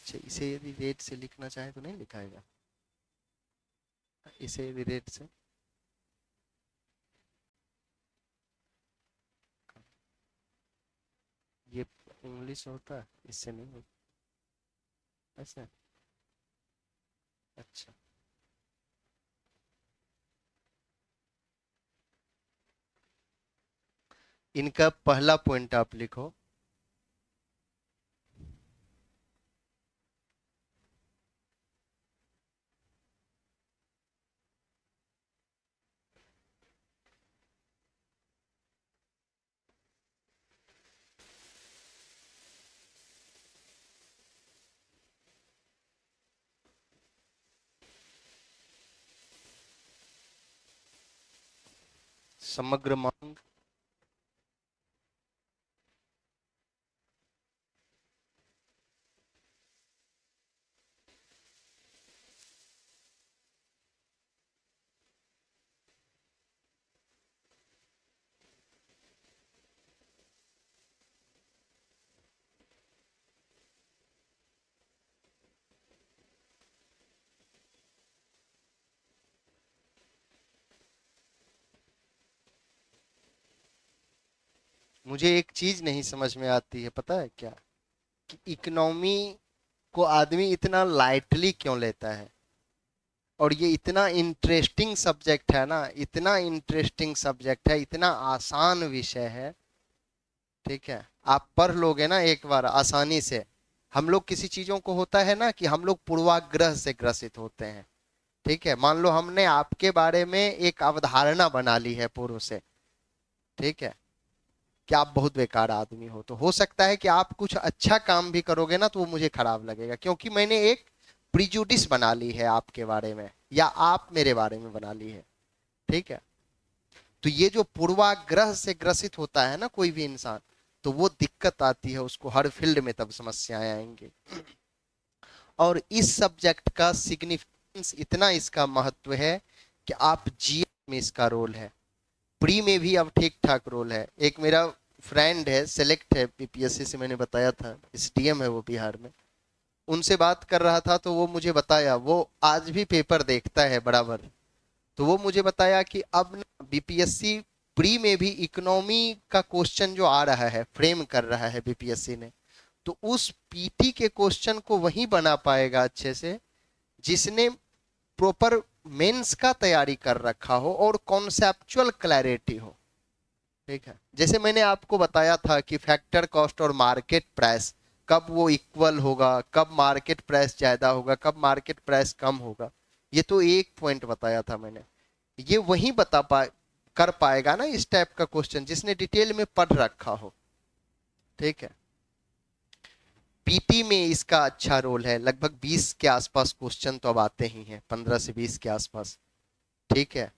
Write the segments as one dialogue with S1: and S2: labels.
S1: अच्छा, इसे यदि रेट से लिखना चाहे तो नहीं लिखाएगा, इसे यदि रेट से, ये इंग्लिश होता है, इससे नहीं होता ऐसा। अच्छा, इनका पहला पॉइंट आप लिखो। समग्र मांग, मुझे एक चीज नहीं समझ में आती है, पता है क्या, कि इकोनॉमी को आदमी इतना लाइटली क्यों लेता है। और ये इतना इंटरेस्टिंग सब्जेक्ट है ना, इतना इंटरेस्टिंग सब्जेक्ट है, इतना आसान विषय है। ठीक है, आप पढ़ लोगे ना एक बार आसानी से। हम लोग किसी चीजों को होता है ना कि हम लोग पूर्वाग्रह से ग्रसित होते हैं। ठीक है, मान लो हमने आपके बारे में एक अवधारणा बना ली है पूर्व से। ठीक है, कि आप बहुत बेकार आदमी हो, तो हो सकता है कि आप कुछ अच्छा काम भी करोगे ना तो वो मुझे खराब लगेगा, क्योंकि मैंने एक प्रिजुडिस बना ली है आपके बारे में, या आप मेरे बारे में बना ली है। ठीक है, तो ये जो पूर्वाग्रह से ग्रसित होता है ना कोई भी इंसान, तो वो दिक्कत आती है उसको, हर फील्ड में तब समस्याएं आएंगी। और इस सब्जेक्ट का सिग्निफिकेंस इतना, इसका महत्व है कि आप जीएस में इसका रोल है, प्री में भी अब ठीक ठाक रोल है। एक मेरा फ्रेंड है, सेलेक्ट है बीपीएससी से, मैंने बताया था, एसडीएम है वो बिहार में। उनसे बात कर रहा था तो वो मुझे बताया, वो आज भी पेपर देखता है बराबर। तो वो मुझे बताया कि अब ना बीपीएससी प्री में भी इकोनॉमी का क्वेश्चन जो आ रहा है, फ्रेम कर रहा है बीपीएससी ने, तो उस पीटी के क्वेश्चन को वही बना पाएगा अच्छे से जिसने प्रॉपर मेंस का तैयारी कर रखा हो और कॉन्सेप्चुअल क्लैरिटी हो। ठीक है, जैसे मैंने आपको बताया था कि फैक्टर कॉस्ट और मार्केट प्राइस कब वो इक्वल होगा, कब मार्केट प्राइस ज्यादा होगा, कब मार्केट प्राइस कम होगा, ये तो एक पॉइंट बताया था मैंने। ये वही बता पा कर पाएगा ना इस टाइप का क्वेश्चन जिसने डिटेल में पढ़ रखा हो। ठीक है, पीटी में इसका अच्छा रोल है, लगभग 20 के आसपास क्वेश्चन तो अब आते ही हैं, 15 से 20 के आसपास। ठीक है,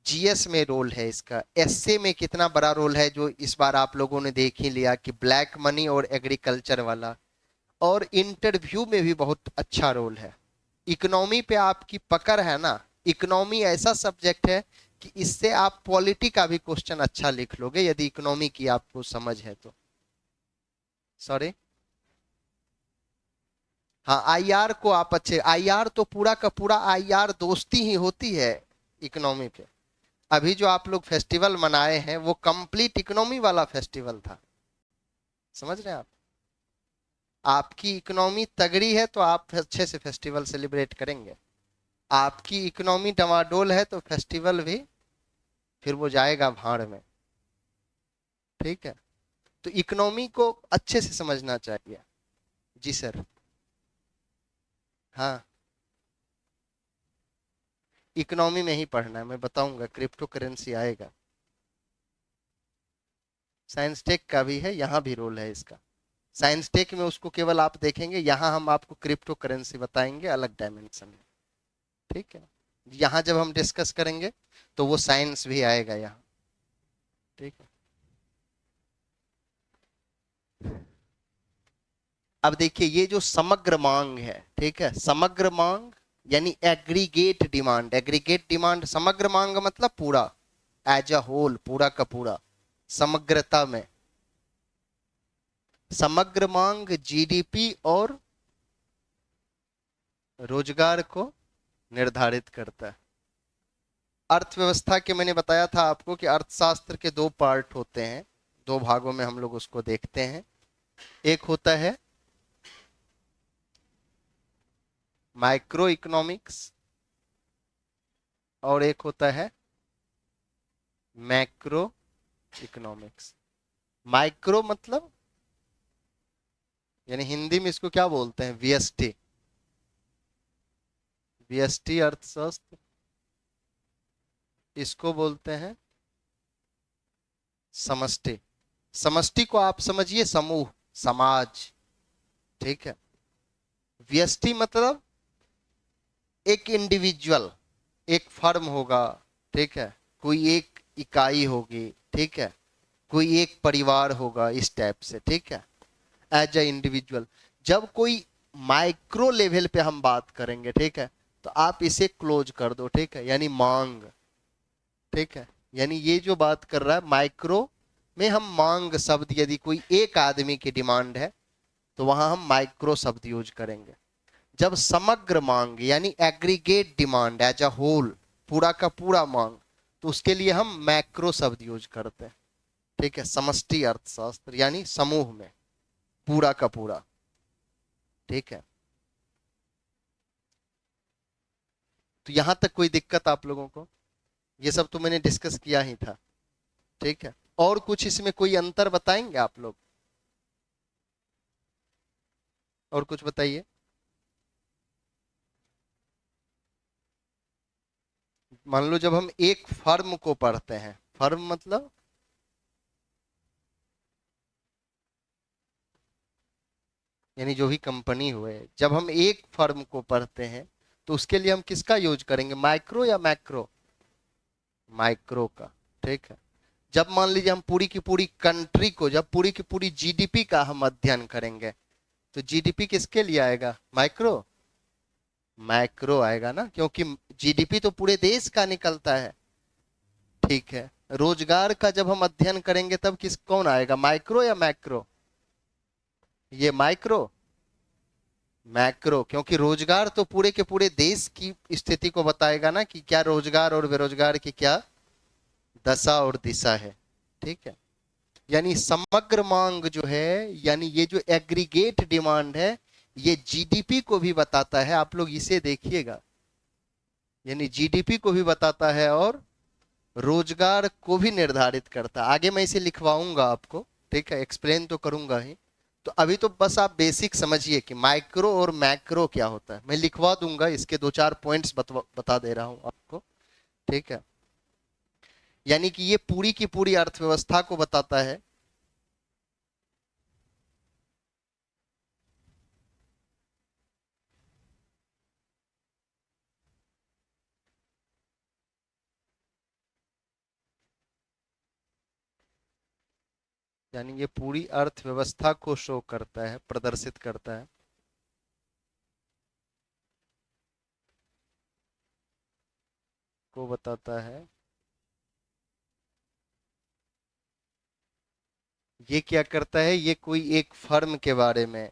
S1: जीएस में रोल है इसका, एसए में कितना बड़ा रोल है जो इस बार आप लोगों ने देख ही लिया कि ब्लैक मनी और एग्रीकल्चर वाला। और इंटरव्यू में भी बहुत अच्छा रोल है। इकोनॉमी पे आपकी पकड़ है ना, इकोनॉमी ऐसा सब्जेक्ट है कि इससे आप पॉलिटी का भी क्वेश्चन अच्छा लिख लोगे यदि इकोनॉमी की आपको समझ है तो। सॉरी, हाँ, आईआर को आप अच्छे, आईआर तो पूरा का पूरा आईआर दोस्ती ही होती है इकोनॉमी पे। अभी जो आप लोग फेस्टिवल मनाए हैं वो कंप्लीट इकोनॉमी वाला फेस्टिवल था, समझ रहे हैं आप। आपकी इकोनॉमी तगड़ी है तो आप अच्छे से फेस्टिवल सेलिब्रेट करेंगे। आपकी इकोनॉमी डवाडोल है तो फेस्टिवल भी फिर वो जाएगा भाड़ में। ठीक है, तो इकोनॉमी को अच्छे से समझना चाहिए। जी सर। हाँ, इकोनॉमी में ही पढ़ना है, मैं बताऊंगा, क्रिप्टो करेंसी आएगा। साइंस टेक का भी है, यहाँ भी रोल है इसका। साइंस टेक में उसको केवल आप देखेंगे, यहाँ हम आपको क्रिप्टो करेंसी बताएंगे अलग डायमेंशन में। ठीक है, यहाँ जब हम डिस्कस करेंगे तो वो साइंस भी आएगा यहाँ। ठीक है, अब देखिए ये जो समग्र मांग है, ठीक है, समग्र मांग यानी एग्रीगेट डिमांड, एग्रीगेट डिमांड, समग्र मांग मतलब पूरा, एज अ होल, पूरा का पूरा, समग्रता में। समग्र मांग जीडीपी और रोजगार को निर्धारित करता है। अर्थव्यवस्था के मैंने बताया था आपको कि अर्थशास्त्र के दो पार्ट होते हैं, दो भागों में हम लोग उसको देखते हैं। एक होता है माइक्रो इकोनॉमिक्स और एक होता है मैक्रो इकोनॉमिक्स। माइक्रो मतलब यानी हिंदी में इसको क्या बोलते हैं, वीएसटी। वीएसटी अर्थशास्त्र, इसको बोलते हैं समष्टि। समष्टि को आप समझिए समूह, समाज, ठीक है। व्यष्टि मतलब एक इंडिविजुअल, एक फर्म होगा, ठीक है, कोई एक इकाई होगी, ठीक है, कोई एक परिवार होगा, इस टाइप से, ठीक है, एज ए इंडिविजुअल। जब कोई माइक्रो लेवल पे हम बात करेंगे, ठीक है, तो आप इसे क्लोज कर दो, ठीक है, यानी मांग, ठीक है। यानी ये जो बात कर रहा है माइक्रो में, हम मांग शब्द, यदि कोई एक आदमी की डिमांड है तो वहां हम माइक्रो शब्द यूज करेंगे। जब समग्र मांग यानी aggregate demand as a whole, पूरा का पूरा मांग, तो उसके लिए हम मैक्रो शब्द यूज करते हैं, ठीक है। समष्टि अर्थशास्त्र यानी समूह में, पूरा का पूरा, ठीक है। तो यहां तक कोई दिक्कत आप लोगों को? ये सब तो मैंने डिस्कस किया ही था, ठीक है। और कुछ इसमें कोई अंतर बताएंगे आप लोग? और कुछ बताइए। मान लो जब हम एक फर्म को पढ़ते हैं, फर्म मतलब यानी जो भी कंपनी हुए, जब हम एक फर्म को पढ़ते हैं तो उसके लिए हम किसका यूज करेंगे, माइक्रो या मैक्रो? माइक्रो का, ठीक है। जब मान लीजिए हम पूरी की पूरी कंट्री को, जब पूरी की पूरी जीडीपी का हम अध्ययन करेंगे, तो जीडीपी किसके लिए आएगा, माइक्रो? मैक्रो आएगा ना, क्योंकि जीडीपी तो पूरे देश का निकलता है, ठीक है। रोजगार का जब हम अध्ययन करेंगे तब किस कौन आएगा, माइक्रो या मैक्रो? ये माइक्रो, मैक्रो, क्योंकि रोजगार तो पूरे के पूरे देश की स्थिति को बताएगा ना, कि क्या रोजगार और बेरोजगार की क्या दशा और दिशा है, ठीक है। यानी समग्र मांग जो है, यानी ये जो एग्रीगेट डिमांड है, ये जीडीपी को भी बताता है, आप लोग इसे देखिएगा। यानी जीडीपी को भी बताता है और रोजगार को भी निर्धारित करता है। आगे मैं इसे लिखवाऊंगा आपको, ठीक है, एक्सप्लेन तो करूंगा ही। तो अभी तो बस आप बेसिक समझिए कि माइक्रो और मैक्रो क्या होता है। मैं लिखवा दूंगा, इसके दो चार पॉइंट्स बता दे रहा हूं आपको, ठीक है। यानी कि ये पूरी की पूरी अर्थव्यवस्था को बताता है। यानी ये पूरी अर्थव्यवस्था को शो करता है, प्रदर्शित करता है। को बताता है। ये क्या करता है, ये कोई एक फर्म के बारे में,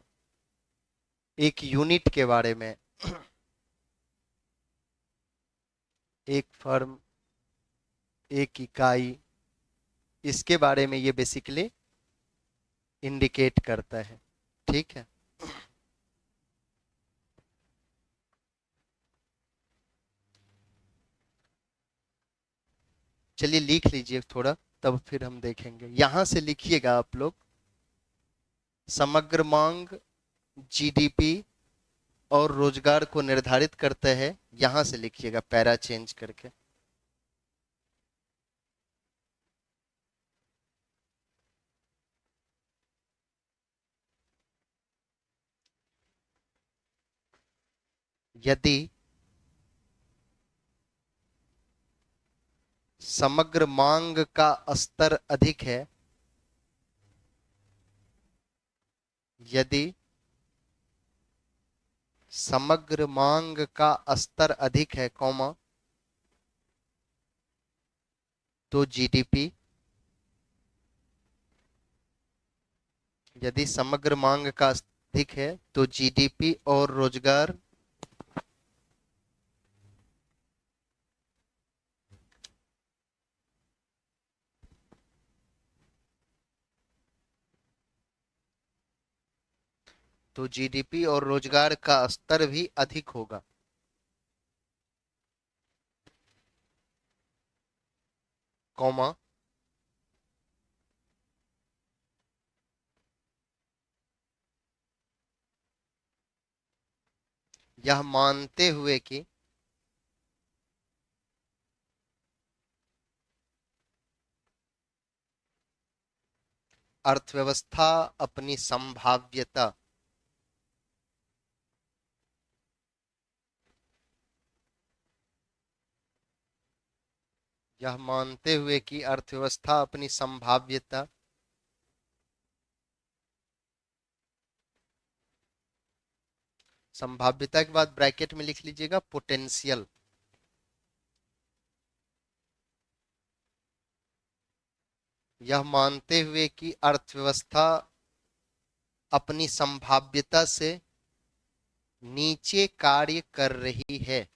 S1: एक यूनिट के बारे में, एक फर्म, एक इकाई, इसके बारे में ये बेसिकली इंडिकेट करता है, ठीक है। चलिए लिख लीजिए थोड़ा, तब फिर हम देखेंगे। यहां से लिखिएगा आप लोग, समग्र मांग जीडीपी और रोजगार को निर्धारित करता है, यहां से लिखिएगा पैरा चेंज करके। यदि समग्र मांग का स्तर अधिक है, यदि समग्र मांग का स्तर अधिक है, कौमा, तो जीडीपी, यदि समग्र मांग का स्तर अधिक है तो जीडीपी और रोजगार तो जीडीपी और रोजगार का स्तर भी अधिक होगा। कौमा, यह मानते हुए कि अर्थव्यवस्था अपनी संभाव्यता यह मानते हुए कि अर्थव्यवस्था अपनी संभाव्यता संभाव्यता के बाद ब्रैकेट में लिख लीजिएगा पोटेंशियल। यह मानते हुए कि अर्थव्यवस्था अपनी संभाव्यता से नीचे कार्य कर रही है।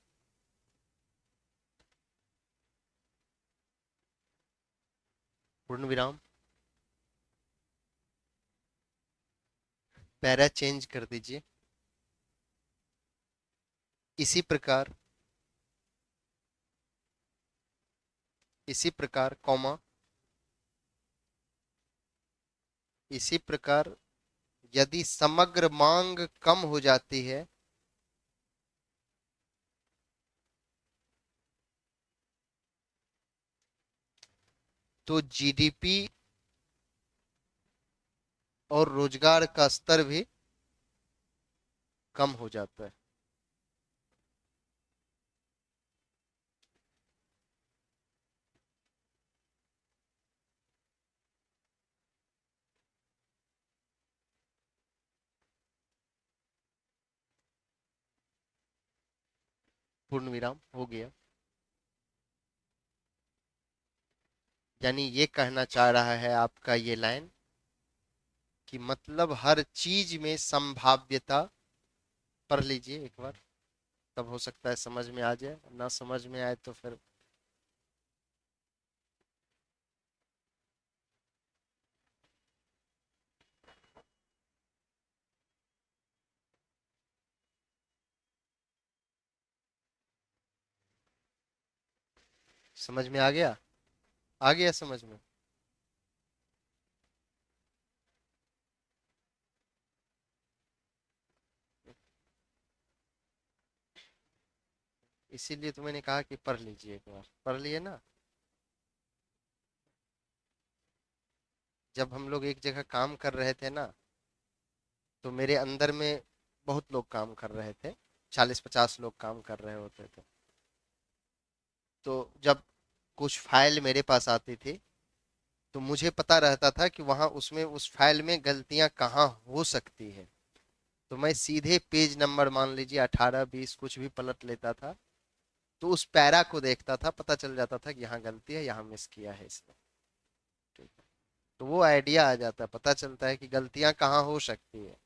S1: पूर्ण विराम। पैरा चेंज कर दीजिए। इसी प्रकार कॉमा, इसी प्रकार यदि समग्र मांग कम हो जाती है तो जीडीपी और रोजगार का स्तर भी कम हो जाता है। पूर्ण विराम हो गया। यानी ये कहना चाह रहा है आपका ये लाइन कि मतलब हर चीज में संभाव्यता। पढ़ लीजिए एक बार, तब हो सकता है समझ में आ जाए, ना समझ में आए तो फिर। समझ में आ गया? आ गया समझ में? इसीलिए तो मैंने कहा कि पढ़ लीजिए एक बार। पढ़ लिए ना? जब हम लोग एक जगह काम कर रहे थे ना, तो मेरे अंदर में बहुत लोग काम कर रहे थे, 40-50 लोग काम कर रहे होते थे। तो जब कुछ फाइल मेरे पास आती थी तो मुझे पता रहता था कि वहां उसमें उस फाइल में गलतियां कहाँ हो सकती है। तो मैं सीधे पेज नंबर मान लीजिए 18-20 कुछ भी पलट लेता था, तो उस पैरा को देखता था, पता चल जाता था कि यहाँ गलती है, यहाँ मिस किया है इसने। ठीक है, तो वो आइडिया आ जाता है, पता चलता है कि गलतियां कहाँ हो सकती है।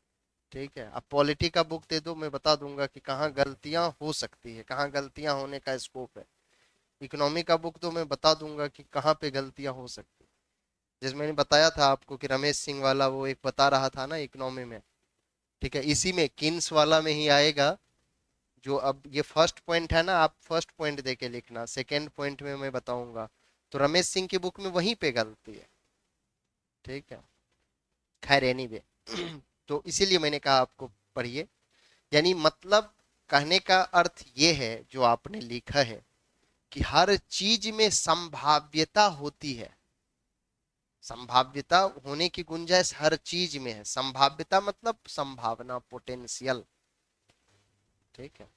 S1: ठीक है, अब पॉलिटी का बुक दे दो, मैं बता दूंगा कि कहाँ गलतियां हो सकती है, कहाँ गलतियां होने का स्कोप है। इकोनॉमी का बुक तो मैं बता दूंगा कि कहाँ पे गलतियां हो सकती है। जैसे मैंने बताया था आपको कि रमेश सिंह वाला वो एक बता रहा था ना इकोनॉमी में। ठीक है, इसी में किन्स वाला में ही आएगा। जो अब ये फर्स्ट पॉइंट है ना, आप फर्स्ट पॉइंट दे के लिखना, सेकेंड पॉइंट में मैं बताऊंगा। तो रमेश सिंह की बुक में वहीं पे गलती है। ठीक है, खैर एनीवे तो इसीलिए मैंने कहा आपको पढ़िए। यानी मतलब कहने का अर्थ ये है जो आपने लिखा है कि हर चीज में संभाव्यता होती है। संभाव्यता होने की गुंजाइश हर चीज में है। संभाव्यता मतलब संभावना, पोटेंशियल। ठीक है,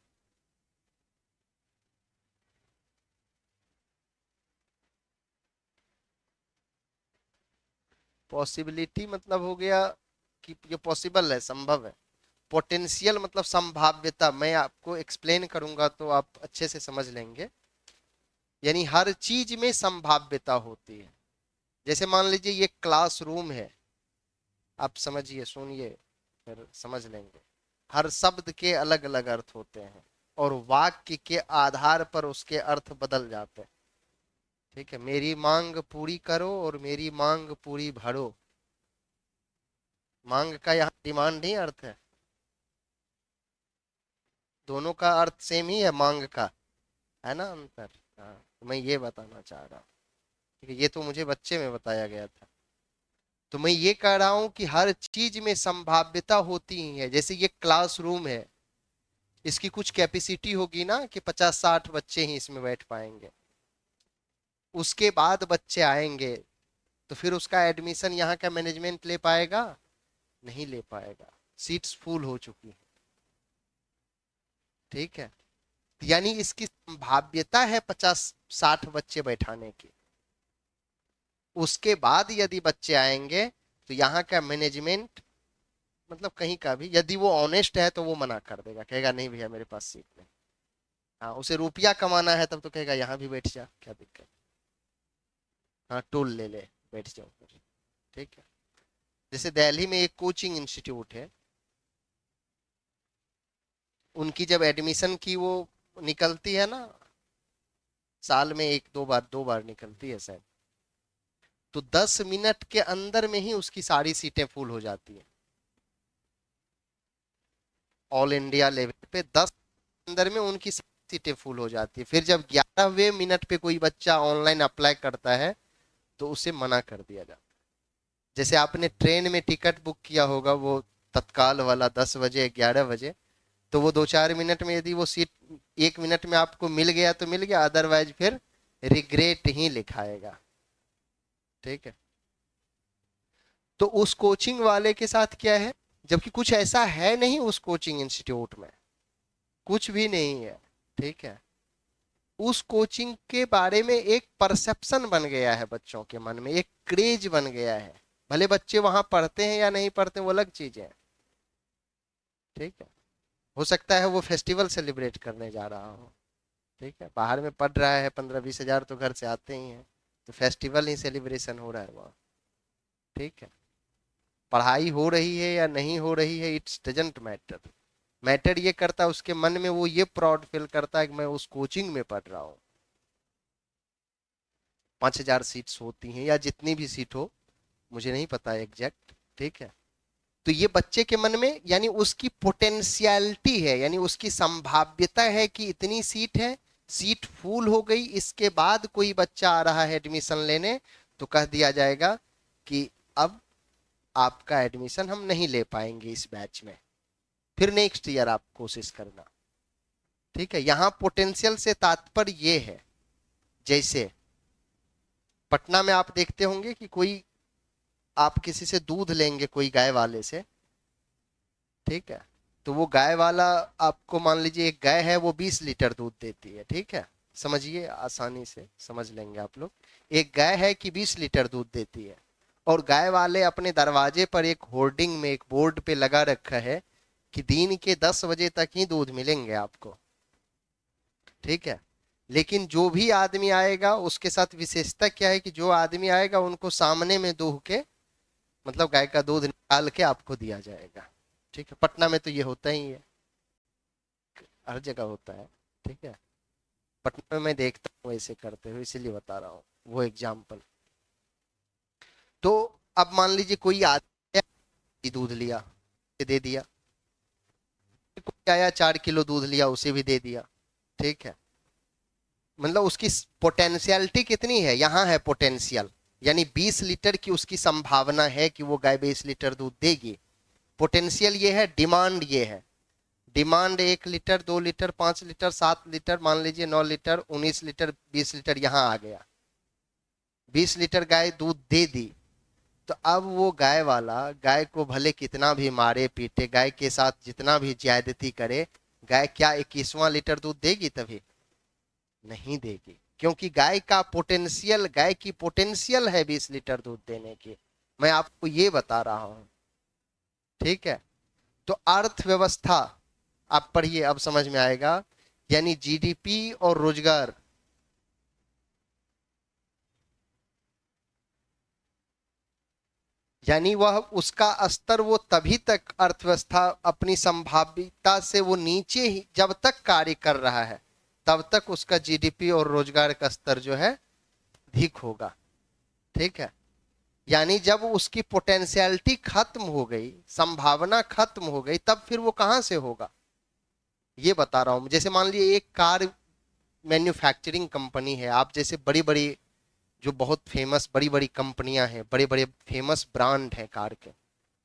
S1: पॉसिबिलिटी मतलब हो गया कि ये पॉसिबल है, संभव है। पोटेंशियल मतलब संभाव्यता, मैं आपको एक्सप्लेन करूंगा तो आप अच्छे से समझ लेंगे। यानी हर चीज में संभाव्यता होती है। जैसे मान लीजिए ये क्लासरूम है, आप समझिए, सुनिए, फिर समझ लेंगे। हर शब्द के अलग अलग अर्थ होते हैं और वाक्य के आधार पर उसके अर्थ बदल जाते हैं। ठीक है, मेरी मांग पूरी करो और मेरी मांग पूरी भरो। मांग का यहाँ डिमांड नहीं अर्थ है। दोनों का अर्थ सेम ही है, मांग का, है ना अंतर। हाँ, तो मैं ये बताना चाह रहा हूँ। ठीक है, ये तो मुझे बच्चे में बताया गया था। तो मैं ये कह रहा हूं कि हर चीज में संभाव्यता होती ही है। जैसे ये क्लासरूम है, इसकी कुछ कैपेसिटी होगी ना कि 50-60 बच्चे ही इसमें बैठ पाएंगे। उसके बाद बच्चे आएंगे, तो फिर उसका एडमिशन यहाँ का मैनेजमेंट ले पाएगा? नहीं ले पाएगा, सीट्स फुल हो चुकी है। ठीक है, यानी इसकी संभाव्यता है 50-60 बच्चे बैठाने की। उसके बाद यदि बच्चे आएंगे तो यहाँ का मैनेजमेंट, मतलब कहीं का भी, यदि वो ऑनेस्ट है तो वो मना कर देगा, कहेगा नहीं भैया मेरे पास सीट नहीं। हाँ, उसे रुपया कमाना है तब तो कहेगा यहाँ भी बैठ जा, क्या दिक्कत। हाँ, टोल ले ले, बैठ जाओ फिर। ठीक है, जैसे दिल्ली में एक कोचिंग इंस्टीट्यूट है, उनकी जब एडमिशन की वो निकलती है ना, साल में एक दो बार निकलती है शायद, तो 10 मिनट के अंदर में ही उसकी सारी सीटें फुल हो जाती है। ऑल इंडिया लेवल पे 10 अंदर में उनकी सीटें फुल हो जाती है। फिर जब 11वें मिनट पे कोई बच्चा ऑनलाइन अप्लाई करता है तो उसे मना कर दिया जाता है। जैसे आपने ट्रेन में टिकट बुक किया होगा, वो तत्काल वाला 10 बजे 11 बजे, तो वो 2-4 मिनट में यदि वो सीट 1 मिनट में आपको मिल गया तो मिल गया, अदरवाइज फिर रिग्रेट ही लिखाएगा। ठीक है, तो उस कोचिंग वाले के साथ क्या है, जबकि कुछ ऐसा है नहीं उस कोचिंग इंस्टीट्यूट में, कुछ भी नहीं है। ठीक है, उस कोचिंग के बारे में एक परसेप्शन बन गया है बच्चों के मन में, एक क्रेज बन गया है। भले बच्चे वहां पढ़ते हैं या नहीं पढ़ते, वो अलग चीज है। ठीक है, हो सकता है वो फेस्टिवल सेलिब्रेट करने जा रहा हो। ठीक है, बाहर में पढ़ रहा है, 15-20 हजार तो घर से आते ही हैं, तो फेस्टिवल ही सेलिब्रेशन हो रहा है वहाँ। ठीक है, पढ़ाई हो रही है या नहीं हो रही है, इट्स डजेंट मैटर। मैटर ये करता है उसके मन में, वो ये प्राउड फील करता है कि मैं उस कोचिंग में पढ़ रहा हूँ। 5,000 सीट्स होती हैं या जितनी भी सीट हो, मुझे नहीं पता एग्जैक्ट। ठीक है, तो ये बच्चे के मन में, यानी उसकी पोटेंशियलिटी है, यानी उसकी संभाव्यता है कि इतनी सीट है, सीट फुल हो गई, इसके बाद कोई बच्चा आ रहा है एडमिशन लेने, तो कह दिया जाएगा कि अब आपका एडमिशन हम नहीं ले पाएंगे इस बैच में, फिर नेक्स्ट ईयर आप कोशिश करना। ठीक है, यहां पोटेंशियल से तात्पर्य ये है, जैसे पटना में आप देखते होंगे कि कोई, आप किसी से दूध लेंगे कोई गाय वाले से, ठीक है, तो वो गाय वाला, आपको मान लीजिए एक गाय है वो 20 लीटर दूध देती है। ठीक है, समझिए, आसानी से समझ लेंगे आप लोग। एक गाय है कि 20 लीटर दूध देती है, और गाय वाले अपने दरवाजे पर एक होर्डिंग में, एक बोर्ड पे लगा रखा है कि दिन के 10 बजे तक ही दूध मिलेंगे आपको। ठीक है, लेकिन जो भी आदमी आएगा उसके साथ विशेषता क्या है कि जो आदमी आएगा उनको सामने में दूह के, मतलब गाय का दूध निकाल के आपको दिया जाएगा। ठीक है, पटना में तो ये होता ही है, हर जगह होता है। ठीक है, पटना में मैं देखता हूँ ऐसे करते हुए, इसीलिए बता रहा हूँ वो एग्जाम्पल। तो अब मान लीजिए कोई आदमी दूध लिया, दे दिया, कोई आया 4 किलो दूध लिया, उसे भी दे दिया। ठीक है, मतलब उसकी पोटेंशियलिटी कितनी है, यहाँ है पोटेंशियल, यानी 20 लीटर की उसकी संभावना है कि वो गाय 20 लीटर दूध देगी। पोटेंशियल ये है, डिमांड ये है। Demand 1 litre, 2 litre, 5 litre, 7 litre, मान लीजिए 9 लीटर, 19 लीटर, 20 लीटर, यहाँ आ गया। 20 लीटर गाय दूध दे दी, तो अब वो गाय वाला गाय को भले कितना भी मारे पीटे, गाय के साथ जितना भी ज्यादती करे, गाय क्या 21वां लीटर दूध देगी? तभी नहीं देगी, क्योंकि गाय का पोटेंशियल, गाय की पोटेंशियल है 20 लीटर दूध देने की। मैं आपको ये बता रहा हूं। ठीक है, तो अर्थव्यवस्था आप पढ़िए, अब समझ में आएगा। यानी जीडीपी और रोजगार, यानी वह उसका स्तर, वो तभी तक अर्थव्यवस्था अपनी संभाव्यता से वो नीचे ही जब तक कार्य कर रहा है, तब तक उसका जीडीपी और रोजगार का स्तर जो है अधिक होगा। ठीक है, यानी जब उसकी पोटेंशियलिटी खत्म हो गई, संभावना खत्म हो गई, तब फिर वो कहां से होगा? ये बता रहा हूँ। जैसे मान लीजिए एक कार मैन्युफैक्चरिंग कंपनी है, आप जैसे बड़ी बड़ी जो बहुत फेमस बड़ी बड़ी कंपनियां हैं, बड़े बड़े फेमस ब्रांड हैं कार के,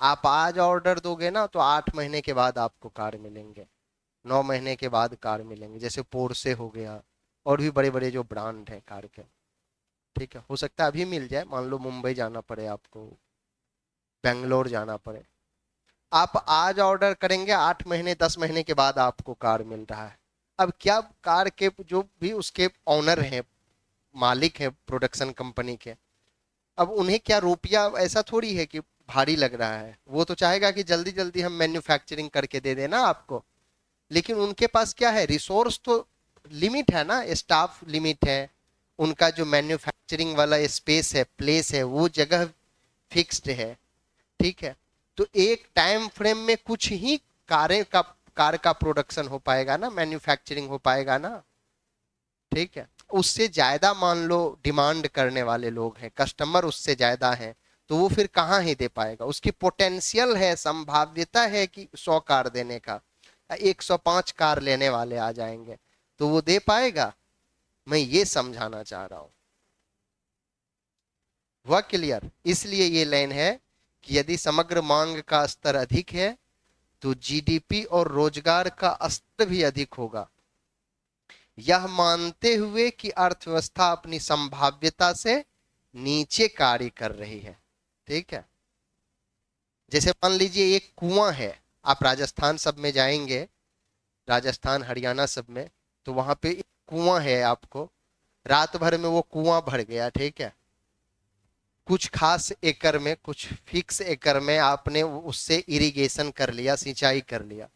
S1: आप आज ऑर्डर दोगे ना तो 8 महीने के बाद आपको कार मिलेंगे, 9 महीने के बाद कार मिलेंगे। जैसे पोर्से हो गया, और भी बड़े बड़े जो ब्रांड हैं कार के। ठीक है, हो सकता है अभी मिल जाए, मान लो मुंबई जाना पड़े आपको, बेंगलोर जाना पड़े, आप आज ऑर्डर करेंगे 8 महीने 10 महीने के बाद आपको कार मिल रहा है। अब क्या कार के जो भी उसके ऑनर हैं, मालिक हैं प्रोडक्शन कंपनी के, अब उन्हें क्या रुपया ऐसा थोड़ी है कि भारी लग रहा है, वो तो चाहेगा कि जल्दी जल्दी हम मैन्युफैक्चरिंग करके दे देना आपको। लेकिन उनके पास क्या है, रिसोर्स तो लिमिट है ना, स्टाफ लिमिट है, उनका जो मैन्युफैक्चरिंग वाला स्पेस है, प्लेस है, वो जगह फिक्स्ड है। ठीक है, तो एक टाइम फ्रेम में कुछ ही कारें का कार का प्रोडक्शन हो पाएगा ना, मैन्युफैक्चरिंग हो पाएगा ना। ठीक है, उससे ज्यादा मान लो डिमांड करने वाले लोग हैं, कस्टमर उससे ज्यादा हैं, तो वो फिर कहाँ ही दे पाएगा। उसकी पोटेंशियल है, संभाव्यता है कि 100 कार देने का, 105 कार लेने वाले आ जाएंगे, तो वो दे पाएगा। मैं ये समझाना चाह रहा हूं। हुआ क्लियर? इसलिए ये लाइन है कि यदि समग्र मांग का स्तर अधिक है तो जीडीपी और रोजगार का स्तर भी अधिक होगा, यह मानते हुए कि अर्थव्यवस्था अपनी संभाव्यता से नीचे कार्य कर रही है। ठीक है, जैसे मान लीजिए एक कुआं है, आप राजस्थान सब में जाएंगे, राजस्थान हरियाणा सब में, तो वहां पे एक कुआं है, आपको रात भर में वो कुआं भर गया। ठीक है, कुछ खास एकड़ में, कुछ फिक्स एकड़ में आपने उससे इरिगेशन कर लिया, सिंचाई कर लिया,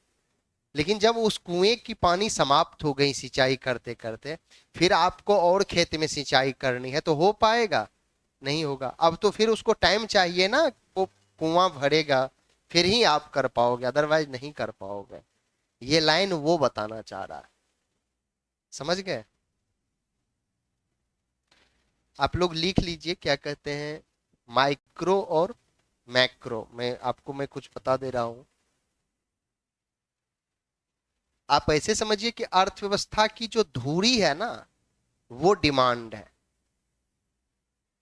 S1: लेकिन जब उस कुएं की पानी समाप्त हो गई सिंचाई करते करते, फिर आपको और खेत में सिंचाई करनी है, तो हो पाएगा? नहीं होगा। अब तो फिर उसको टाइम चाहिए ना, वो कुआं भरेगा फिर ही आप कर पाओगे, अदरवाइज नहीं कर पाओगे। ये लाइन वो बताना चाह रहा है। समझ गए? आप लोग लिख लीजिए क्या कहते हैं, माइक्रो और मैक्रो। मैं कुछ बता दे रहा हूं, आप ऐसे समझिए कि अर्थव्यवस्था की जो धुरी है ना, वो डिमांड है।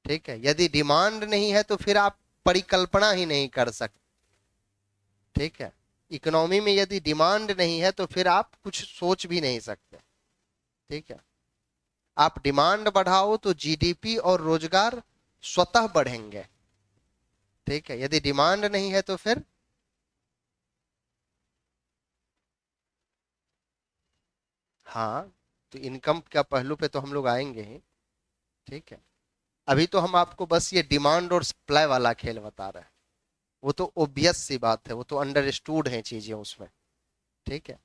S1: ठीक है, यदि डिमांड नहीं है तो फिर आप परिकल्पना ही नहीं कर सकते। ठीक है, इकोनॉमी में यदि डिमांड नहीं है तो फिर आप कुछ सोच भी नहीं सकते। ठीक है, आप डिमांड बढ़ाओ तो जीडीपी और रोजगार स्वतः बढ़ेंगे। ठीक है, यदि डिमांड नहीं है तो फिर, हाँ, तो इनकम का पहलू पे तो हम लोग आएंगे ही। ठीक है, अभी तो हम आपको बस ये डिमांड और सप्लाई वाला खेल बता रहे हैं, वो तो ओबियस सी बात है, वो तो अंडरस्टूड है चीजें उसमें। ठीक है,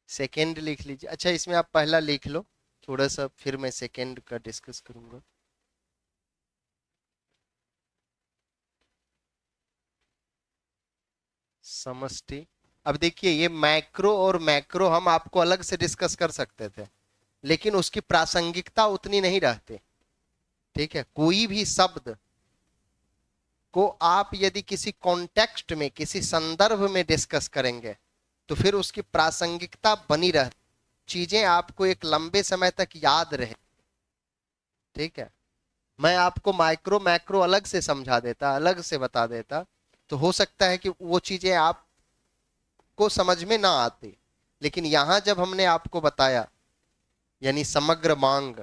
S1: सेकेंड लिख लीजिए। अच्छा, इसमें आप पहला लिख लो, थोड़ा सा फिर मैं सेकेंड का डिस्कस करूंगा। समष्टि। अब देखिए, ये मैक्रो और मैक्रो हम आपको अलग से डिस्कस कर सकते थे, लेकिन उसकी प्रासंगिकता उतनी नहीं रहती। ठीक है, कोई भी शब्द को आप यदि किसी कॉन्टेक्स्ट में, किसी संदर्भ में डिस्कस करेंगे तो फिर उसकी प्रासंगिकता बनी रह, चीजें आपको एक लंबे समय तक याद रहे। ठीक है, मैं आपको माइक्रो मैक्रो अलग से समझा देता, अलग से बता देता, तो हो सकता है कि वो चीजें आपको समझ में ना आती। लेकिन यहां जब हमने आपको बताया, यानी समग्र मांग,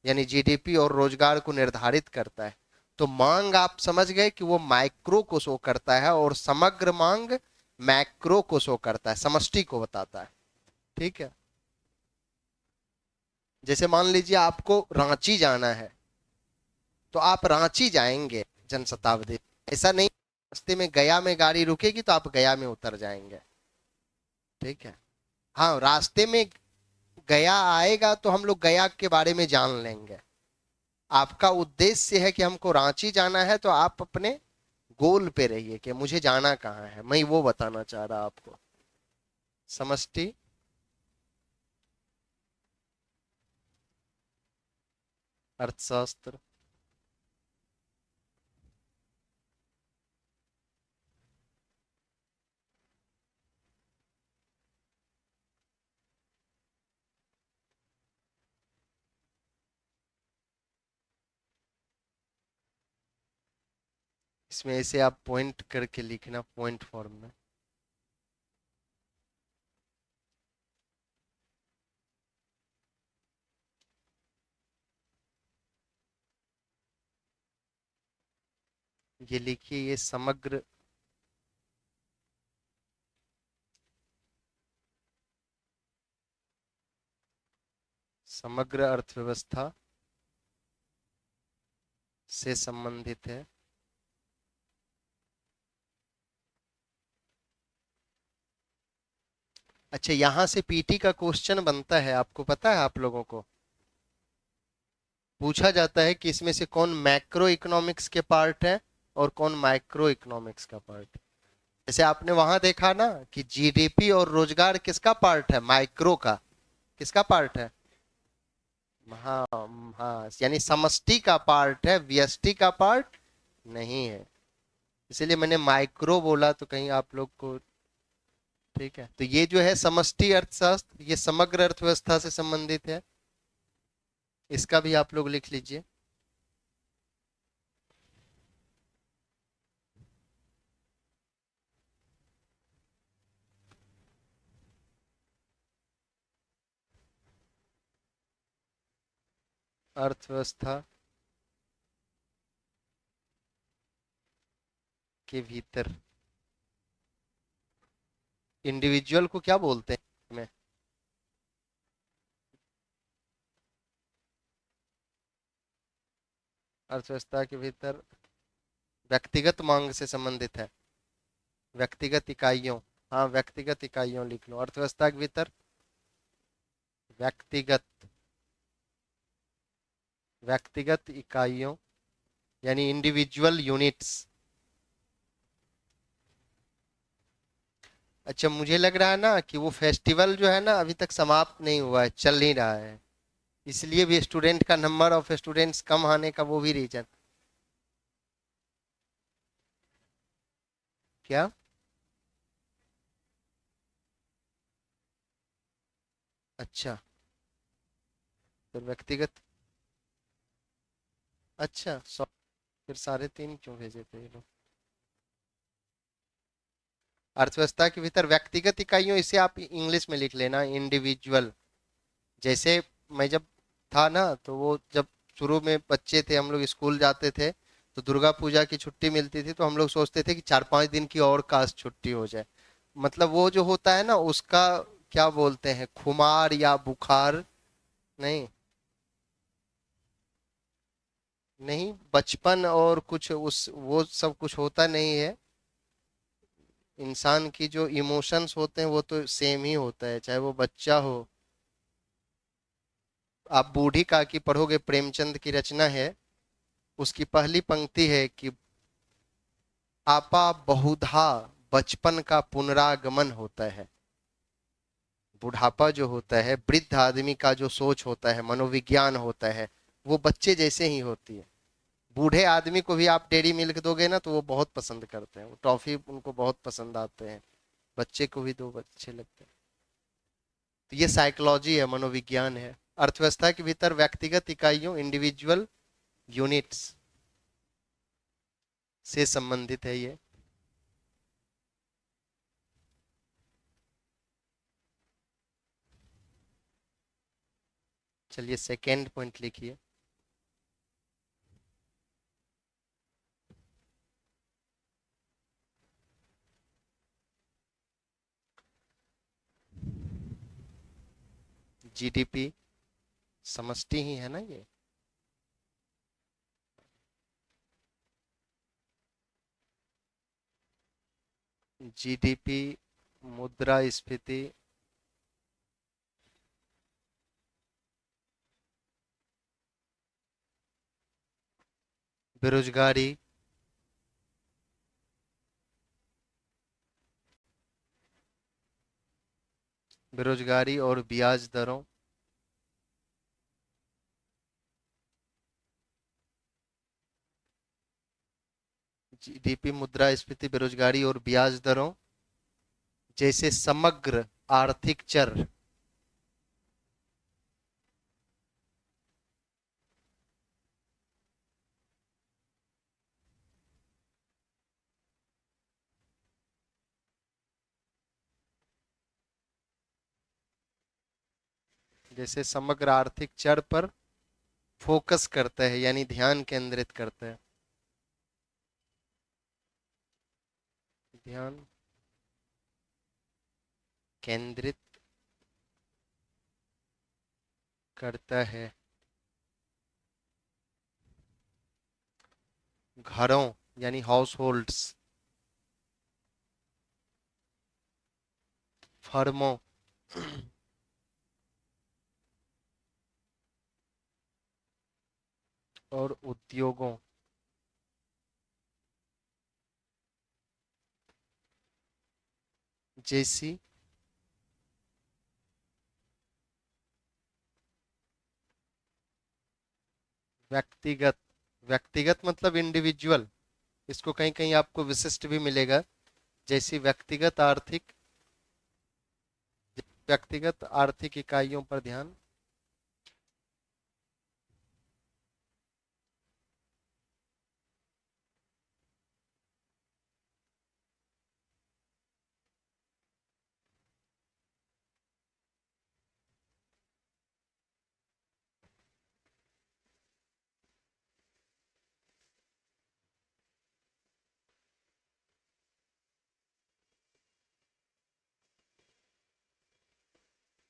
S1: यानी जीडीपी और रोजगार को निर्धारित करता है, तो मांग आप समझ गए कि वो माइक्रो को शो करता है और समग्र मांग मैक्रो को शो करता है, समष्टि को बताता है। ठीक है, जैसे मान लीजिए आपको रांची जाना है, तो आप रांची जाएंगे जनशताब्दी, ऐसा नहीं रास्ते में गया में गाड़ी रुकेगी तो आप गया में उतर जाएंगे। ठीक है, हाँ, रास्ते में गया आएगा तो हम लोग गया के बारे में जान लेंगे। आपका उद्देश्य है कि हमको रांची जाना है, तो आप अपने गोल पे रहिए कि मुझे जाना कहाँ है, मैं वो बताना चाह रहा आपको। समष्टि अर्थशास्त्र। इसमें ऐसे आप पॉइंट करके लिखना, पॉइंट फॉर्म में। ये लिखिए, ये समग्र समग्र अर्थव्यवस्था से संबंधित है। अच्छा, यहां से पीटी का क्वेश्चन बनता है, आपको पता है? आप लोगों को पूछा जाता है कि इसमें से कौन मैक्रो इकोनॉमिक्स के पार्ट है और कौन माइक्रो इकोनॉमिक्स का पार्ट। जैसे आपने वहां देखा ना कि जीडीपी और रोजगार किसका पार्ट है? माइक्रो का। किसका पार्ट है? हाँ। हाँ, यानी समष्टि का पार्ट है, व्यष्टि का पार्ट नहीं है। इसीलिए मैंने माइक्रो बोला, तो कहीं आप लोग को। ठीक है, तो ये जो है समष्टि अर्थशास्त्र, ये समग्र अर्थव्यवस्था से संबंधित है। इसका भी आप लोग लिख लीजिए। अर्थव्यवस्था के भीतर इंडिविजुअल को क्या बोलते हैं में? अर्थव्यवस्था के भीतर व्यक्तिगत मांग से संबंधित है। व्यक्तिगत इकाइयों। हाँ, व्यक्तिगत इकाइयों लिख लो, अर्थव्यवस्था के भीतर व्यक्तिगत व्यक्तिगत इकाइयों, यानी इंडिविजुअल यूनिट्स। अच्छा, मुझे लग रहा है ना कि वो फेस्टिवल जो है ना अभी तक समाप्त नहीं हुआ है, चल ही रहा है। इसलिए भी स्टूडेंट का, नंबर ऑफ स्टूडेंट्स कम आने का वो भी रीजन। क्या? अच्छा, तो व्यक्तिगत। अच्छा, फिर 3.5 क्यों भेजे थे ये लोग? अर्थव्यवस्था के भीतर व्यक्तिगत इकाइयों, इसे आप इंग्लिश में लिख लेना, इंडिविजुअल। जैसे मैं जब था ना, तो वो जब शुरू में बच्चे थे, हम लोग स्कूल जाते थे, तो दुर्गा पूजा की छुट्टी मिलती थी, तो हम लोग सोचते थे कि 4-5 दिन की और काश छुट्टी हो जाए। मतलब वो जो होता है ना उसका, क्या बोलते हैं, खुमार या बुखार। नहीं, नहीं, बचपन और कुछ उस वो सब कुछ होता नहीं है। इंसान की जो इमोशंस होते हैं वो तो सेम ही होता है, चाहे वो बच्चा हो। आप बूढ़ी काकी पढ़ोगे, प्रेमचंद की रचना है। उसकी पहली पंक्ति है कि आपा बहुधा बचपन का पुनरागमन होता है। बुढ़ापा जो होता है, वृद्ध आदमी का जो सोच होता है, मनोविज्ञान होता है, वो बच्चे जैसे ही होती है। बूढ़े आदमी को भी आप डेयरी मिल्क दोगे ना तो वो बहुत पसंद करते हैं, वो टॉफी उनको बहुत पसंद आते हैं। बच्चे को भी दो, अच्छे लगते हैं। तो ये साइकोलॉजी है, मनोविज्ञान है। अर्थव्यवस्था के भीतर व्यक्तिगत इकाइयों, इंडिविजुअल यूनिट्स से संबंधित है ये। चलिए, सेकेंड पॉइंट लिखिए। जीडीपी समष्टि ही है ना ये। जीडीपी, मुद्रास्फीति, बेरोजगारी, बेरोजगारी और ब्याज दरों जीडीपी, मुद्रास्फीति, बेरोजगारी और ब्याज दरों जैसे समग्र आर्थिक चर। जैसे समग्र आर्थिक चर पर फोकस करता है, यानी ध्यान केंद्रित करता है। ध्यान केंद्रित करता है। घरों यानी हाउस होल्ड्स, फर्मों और उद्योगों जैसी व्यक्तिगत, व्यक्तिगत मतलब इंडिविजुअल, इसको कहीं कहीं आपको विशिष्ट भी मिलेगा, जैसी व्यक्तिगत आर्थिक इकाइयों पर ध्यान।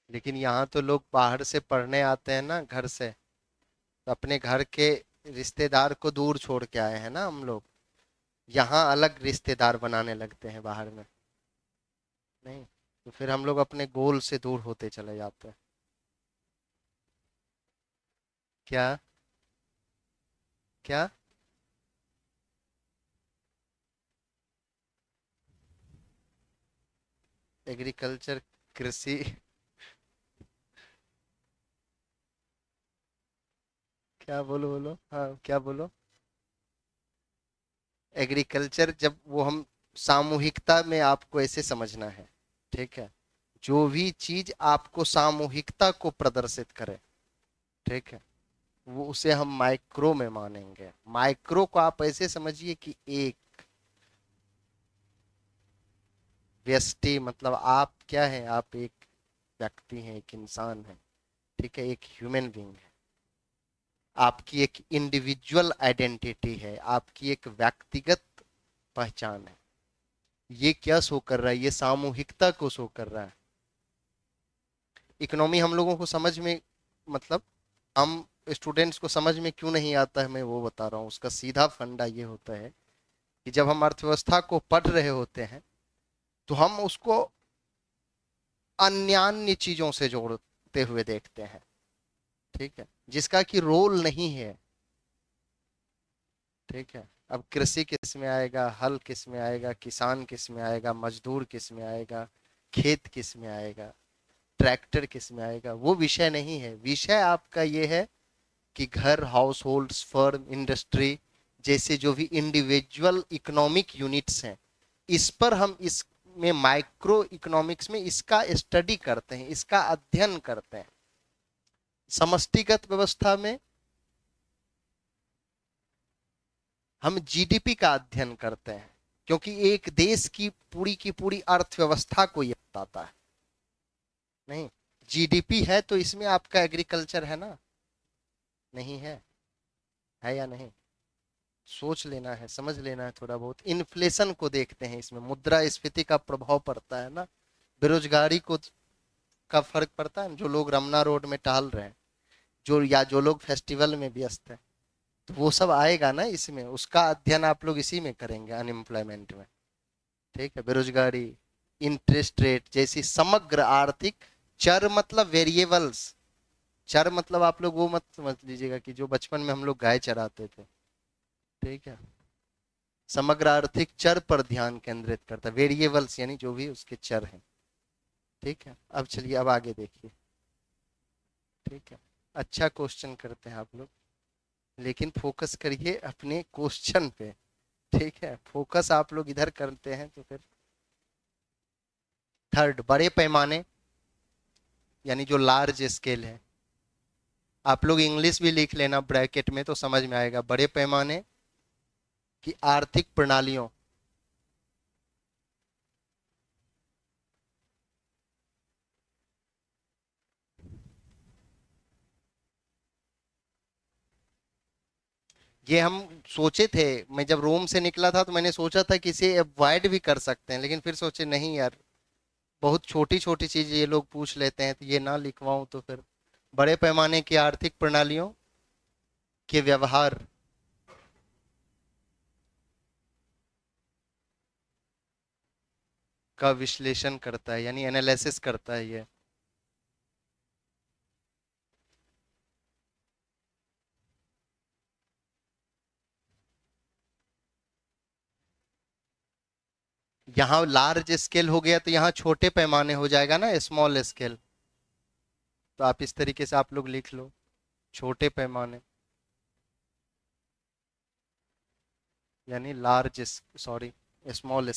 S1: लेकिन यहाँ तो लोग बाहर से पढ़ने आते हैं ना, घर से, तो अपने घर के रिश्तेदार को दूर छोड़ के आए हैं ना हम लोग, यहाँ अलग रिश्तेदार बनाने लगते हैं बाहर में। नहीं, तो फिर हम लोग अपने गोल से दूर होते चले जाते हैं। क्या? क्या? एग्रीकल्चर, कृषि। क्या बोलो, बोलो, हाँ क्या बोलो? एग्रीकल्चर, जब वो हम सामूहिकता में, आपको ऐसे समझना है, ठीक है, जो भी चीज आपको सामूहिकता को प्रदर्शित करे, ठीक है, वो उसे हम माइक्रो में मानेंगे। माइक्रो को आप ऐसे समझिए कि एक व्यष्टि, मतलब आप क्या है, आप एक व्यक्ति हैं, एक इंसान है, ठीक है, एक ह्यूमन बीइंग है, आपकी एक इंडिविजुअल आइडेंटिटी है, आपकी एक व्यक्तिगत पहचान है। ये क्या शो कर रहा है? ये सामूहिकता को शो कर रहा है। इकोनॉमी हम लोगों को समझ में, मतलब हम स्टूडेंट्स को समझ में क्यों नहीं आता है, मैं वो बता रहा हूँ। उसका सीधा फंडा ये होता है कि जब हम अर्थव्यवस्था को पढ़ रहे होते हैं, तो हम उसको अन्य अन्य चीजों से जोड़ते हुए देखते हैं, ठीक है, जिसका कि रोल नहीं है, ठीक है। अब कृषि किस में आएगा, हल किस में आएगा, किसान किस में आएगा, मजदूर किस में आएगा, खेत किस में आएगा, ट्रैक्टर किस में आएगा, वो विषय नहीं है। विषय आपका ये है कि घर, हाउस होल्ड्स, फर्म, इंडस्ट्री जैसे जो भी इंडिविजुअल इकोनॉमिक यूनिट्स हैं, इस पर हम इस में माइक्रो इकोनॉमिक्स में इसका स्टडी करते हैं, इसका अध्ययन करते हैं। समष्टिगत व्यवस्था में हम जीडीपी का अध्ययन करते हैं, क्योंकि एक देश की पूरी अर्थव्यवस्था को यह बताता है। नहीं, जीडीपी है तो इसमें आपका एग्रीकल्चर है ना? नहीं है? है या नहीं? सोच लेना है, समझ लेना है थोड़ा बहुत। इन्फ्लेशन को देखते हैं, इसमें मुद्रास्फीति का प्रभाव पड़ता है ना, बेरोजगारी को का फर्क पड़ता है। जो लोग रमना रोड में टहल रहे हैं, जो लोग फेस्टिवल में व्यस्त है, तो वो सब आएगा ना इसमें, उसका अध्ययन आप लोग इसी में करेंगे, अनएम्प्लॉयमेंट में, ठीक है, बेरोजगारी, इंटरेस्ट रेट जैसी समग्र आर्थिक चर, मतलब वेरिएबल्स। चर मतलब आप लोग वो मत समझ लीजिएगा कि जो बचपन में हम लोग गाय चराते थे, ठीक है। समग्र आर्थिक चर पर ध्यान केंद्रित करता है, वेरिएबल्स यानी जो भी उसके चर हैं, ठीक है। अब चलिए, अब आगे देखिए, ठीक है। अच्छा क्वेश्चन करते हैं आप लोग, लेकिन फोकस करिए अपने क्वेश्चन पे, ठीक है, फोकस आप लोग इधर करते हैं तो फिर। थर्ड, बड़े पैमाने, यानी जो लार्ज स्केल है। आप लोग इंग्लिश भी लिख लेना ब्रैकेट में तो समझ में आएगा। बड़े पैमाने की आर्थिक प्रणालियों, ये हम सोचे थे। मैं जब रोम से निकला था तो मैंने सोचा था कि इसे अवॉइड भी कर सकते हैं, लेकिन फिर सोचे नहीं यार, बहुत छोटी छोटी चीज ये लोग पूछ लेते हैं, तो ये ना लिखवाऊं तो फिर। बड़े पैमाने की आर्थिक प्रणालियों के व्यवहार का विश्लेषण करता है, यानी एनालिसिस करता है ये। यहाँ लार्ज स्केल हो गया तो यहाँ छोटे पैमाने हो जाएगा ना, स्मॉल स्केल। तो आप इस तरीके से आप लोग लिख लो, छोटे पैमाने, यानी लार्ज, सॉरी, स्मॉल।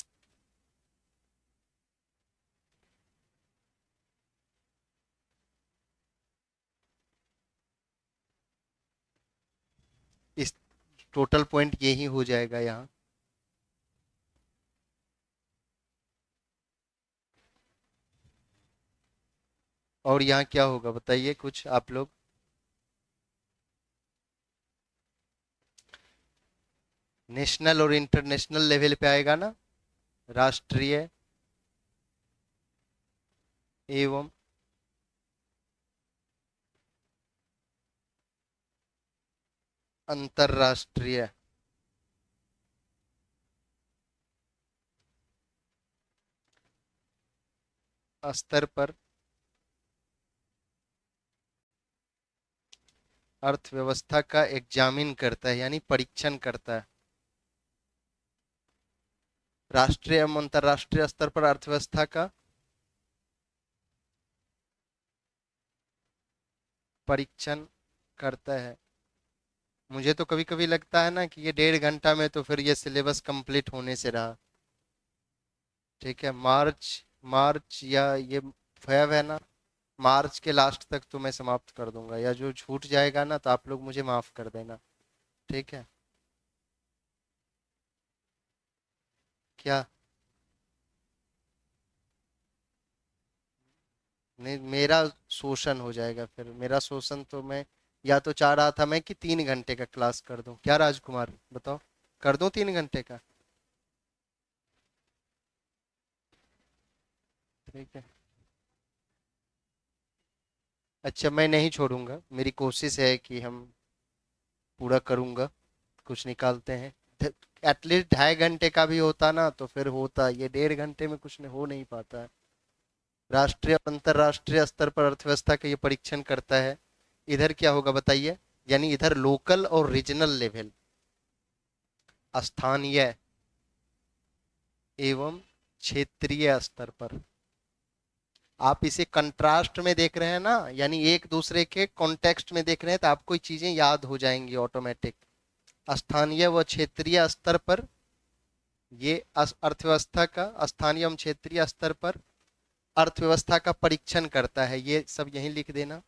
S1: इस टोटल पॉइंट यही हो जाएगा यहाँ। और यहाँ क्या होगा बताइए कुछ आप लोग। नेशनल और इंटरनेशनल लेवल पे आएगा ना, राष्ट्रीय एवं अंतरराष्ट्रीय स्तर पर अर्थव्यवस्था का एग्जामिन करता है, यानी परीक्षण करता है। राष्ट्रीय एवं अंतरराष्ट्रीय स्तर पर अर्थव्यवस्था का परीक्षण करता है। मुझे तो कभी कभी लगता है ना कि ये 1.5 घंटा में तो फिर ये सिलेबस कंप्लीट होने से रहा। ठीक है, मार्च, मार्च या ये फेब है ना, मार्च के लास्ट तक तो मैं समाप्त कर दूंगा, या जो छूट जाएगा ना तो आप लोग मुझे माफ कर देना। ठीक है। क्या? नहीं, मेरा शोषण हो जाएगा फिर, मेरा शोषण तो मैं या तो चाह रहा था मैं कि 3 घंटे का क्लास कर दूं, क्या राजकुमार बताओ, कर दूं 3 घंटे का? ठीक है। अच्छा, मैं नहीं छोड़ूंगा, मेरी कोशिश है कि हम पूरा करूंगा, कुछ निकालते हैं। एटलीस्ट 2.5 घंटे का भी होता ना तो फिर होता, ये 1.5 घंटे में कुछ नहीं हो नहीं पाता है। राष्ट्रीय और अंतरराष्ट्रीय स्तर पर अर्थव्यवस्था का ये परीक्षण करता है। इधर क्या होगा बताइए, यानी इधर लोकल और रीजनल लेवल, स्थानीय एवं क्षेत्रीय स्तर पर। आप इसे कंट्रास्ट में देख रहे हैं ना, यानी एक दूसरे के कॉन्टेक्स्ट में देख रहे हैं, तो आपको ये चीजें याद हो जाएंगी ऑटोमेटिक। स्थानीय व क्षेत्रीय स्तर पर ये अर्थव्यवस्था का, स्थानीय एवं क्षेत्रीय स्तर पर अर्थव्यवस्था का परीक्षण करता है, ये सब यहीं लिख देना।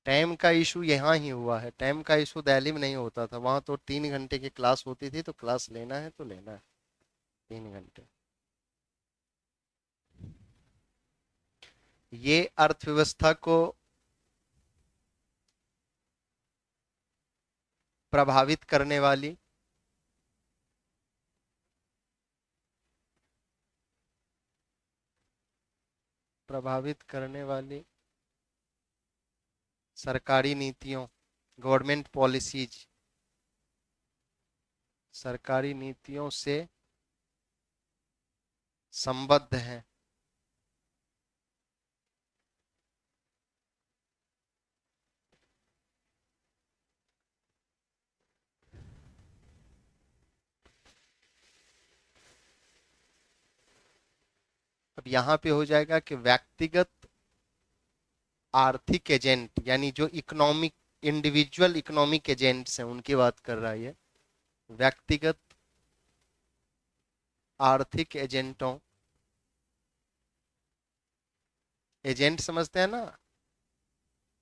S1: टाइम का इशू यहाँ ही हुआ है, टाइम का इशू दिल्ली में नहीं होता था, वहां तो 3 घंटे की क्लास होती थी, तो क्लास लेना है तो लेना है 3 घंटे। ये अर्थव्यवस्था को प्रभावित करने वाली, प्रभावित करने वाली सरकारी नीतियों, गवर्नमेंट पॉलिसीज, सरकारी नीतियों से संबद्ध हैं। अब यहाँ पे हो जाएगा कि व्यक्तिगत आर्थिक एजेंट, यानी जो इकोनॉमिक इंडिविजुअल इकोनॉमिक एजेंट्स हैं उनकी बात कर रहा है ये। व्यक्तिगत आर्थिक एजेंटों, एजेंट समझते हैं ना,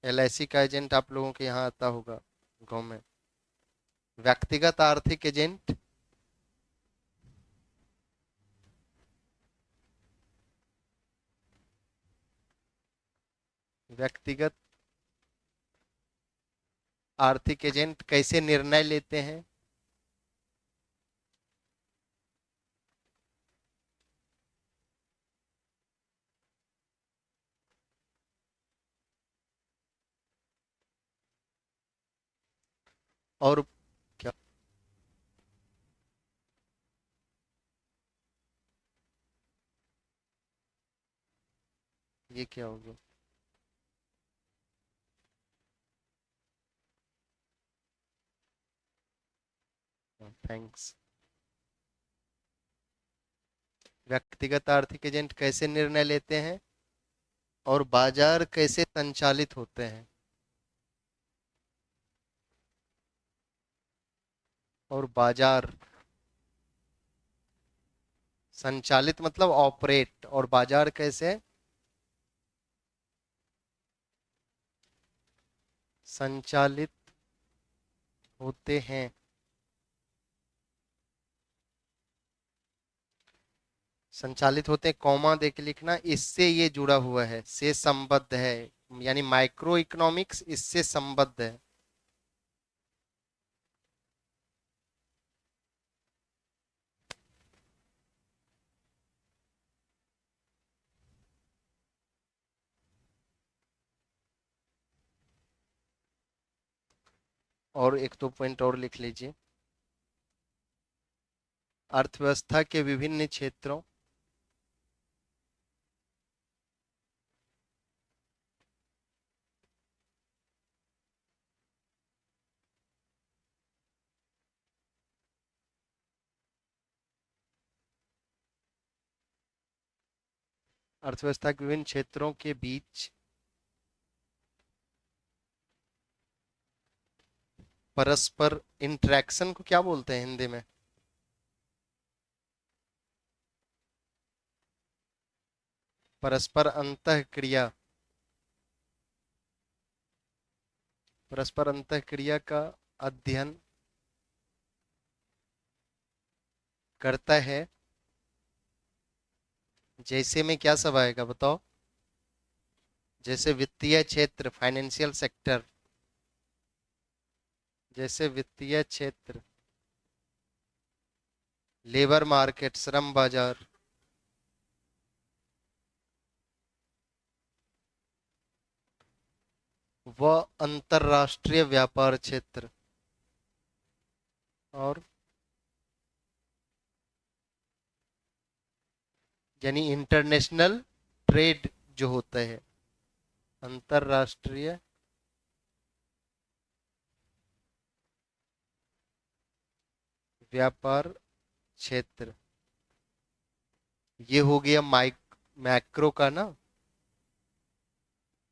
S1: एलआईसी का एजेंट आप लोगों के यहाँ आता होगा गांव में। व्यक्तिगत आर्थिक एजेंट, व्यक्तिगत आर्थिक एजेंट कैसे निर्णय लेते हैं? और क्या? ये क्या होगा? थैंक्स। व्यक्तिगत आर्थिक एजेंट कैसे निर्णय लेते हैं और बाजार कैसे संचालित होते हैं? और बाजार संचालित मतलब ऑपरेट, और बाजार कैसे संचालित होते हैं? संचालित होते हैं कॉमा दे के लिखना, इससे ये जुड़ा हुआ है, से संबद्ध है, यानी माइक्रो इकोनॉमिक्स इससे संबद्ध है। और एक दो पॉइंट और लिख लीजिए। अर्थव्यवस्था के विभिन्न क्षेत्रों, अर्थव्यवस्था के विभिन्न क्षेत्रों के बीच परस्पर इंटरेक्शन को क्या बोलते हैं हिंदी में? परस्पर अंतःक्रिया, परस्पर अंतःक्रिया का अध्ययन करता है। जैसे में क्या सब आएगा बताओ? जैसे वित्तीय क्षेत्र, फाइनेंशियल सेक्टर, जैसे वित्तीय क्षेत्र, लेबर मार्केट, श्रम बाजार, व अंतरराष्ट्रीय व्यापार क्षेत्र, और यानी इंटरनेशनल ट्रेड जो होता है, अंतरराष्ट्रीय व्यापार क्षेत्र। ये हो गया मैक्रो का ना।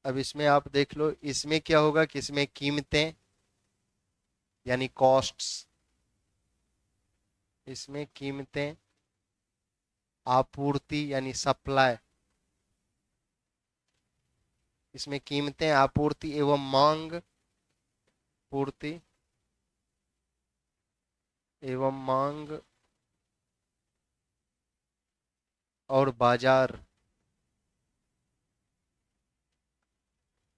S1: अब इसमें आप देख लो, इसमें क्या होगा कि इसमें कीमतें यानी कॉस्ट्स, इसमें कीमतें, आपूर्ति यानी सप्लाई, इसमें कीमतें, आपूर्ति एवं मांग, पूर्ति एवं मांग, और बाजार,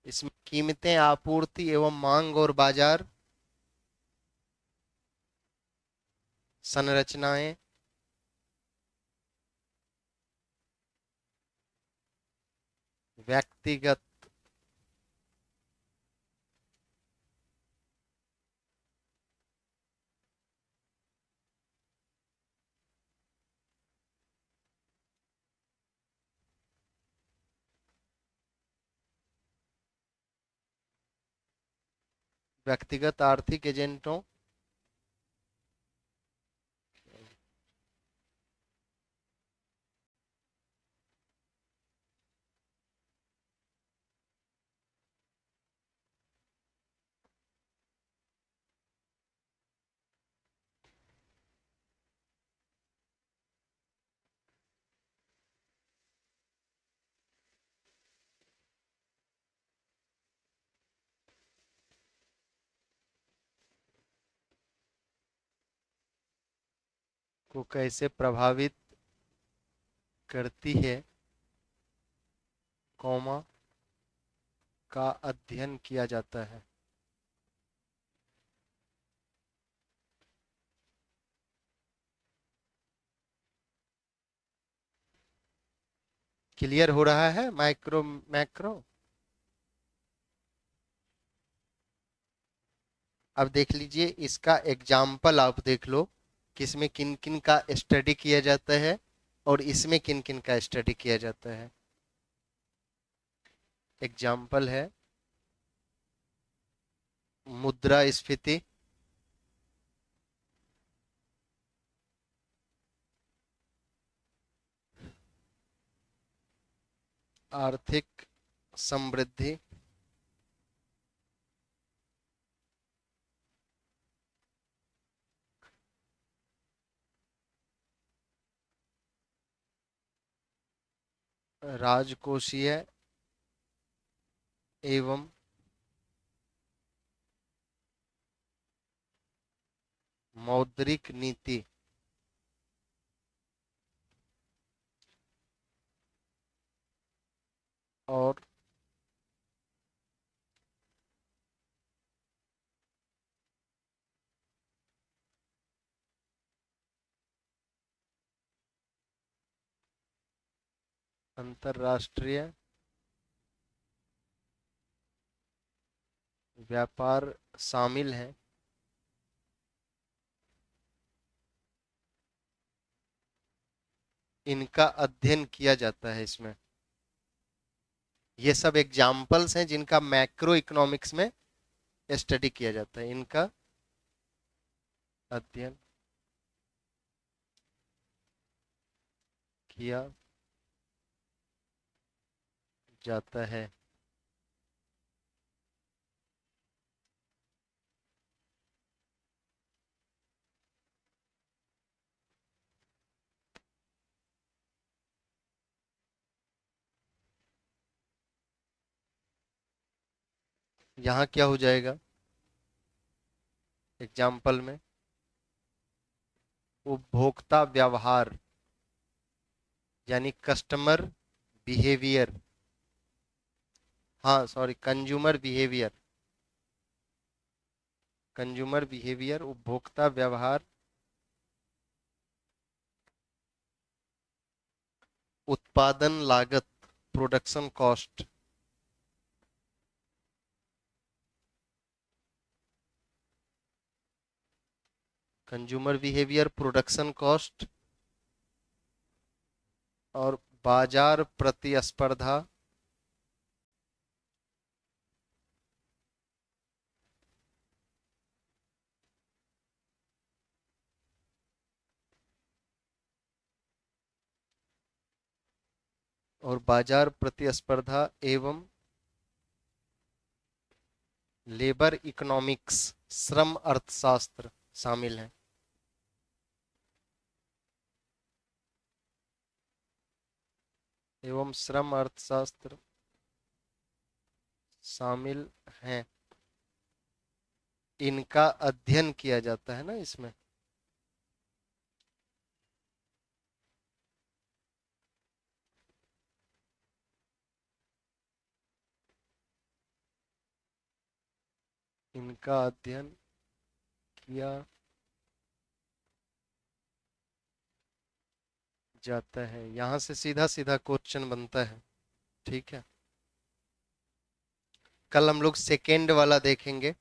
S1: इसमें कीमतें, आपूर्ति एवं मांग और बाजार संरचनाएं, व्यक्तिगत व्यक्तिगत आर्थिक एजेंटों को कैसे प्रभावित करती है, कौमा का अध्ययन किया जाता है। क्लियर हो रहा है माइक्रो मैक्रो? अब देख लीजिए इसका एग्जाम्पल, आप देख लो किसमें किन किन का स्टडी किया जाता है और इसमें किन किन का स्टडी किया जाता है। एग्जाम्पल है मुद्रास्फीति, आर्थिक समृद्धि, राजकोषीय एवं मौद्रिक नीति, और अंतरराष्ट्रीय व्यापार शामिल है। इनका अध्ययन किया जाता है इसमें। ये सब एग्जाम्पल्स हैं जिनका मैक्रो इकोनॉमिक्स में स्टडी किया जाता है, इनका अध्ययन किया जाता है। यहाँ क्या हो जाएगा एग्जाम्पल में? उपभोक्ता व्यवहार यानी कस्टमर बिहेवियर, हाँ sorry, consumer behaviour, consumer behaviour, उपभोक्ता व्यवहार, उत्पादन लागत, production cost, consumer behaviour, production cost, और बाजार प्रतिस्पर्धा, और बाजार प्रतिस्पर्धा एवं लेबर इकोनॉमिक्स, श्रम अर्थशास्त्र शामिल है। एवं श्रम अर्थशास्त्र शामिल हैं, इनका अध्ययन किया जाता है ना इसमें। इनका अध्ययन किया जाता है। यहां से सीधा सीधा क्वेश्चन बनता है, ठीक है। कल हम लोग सेकेंड वाला देखेंगे।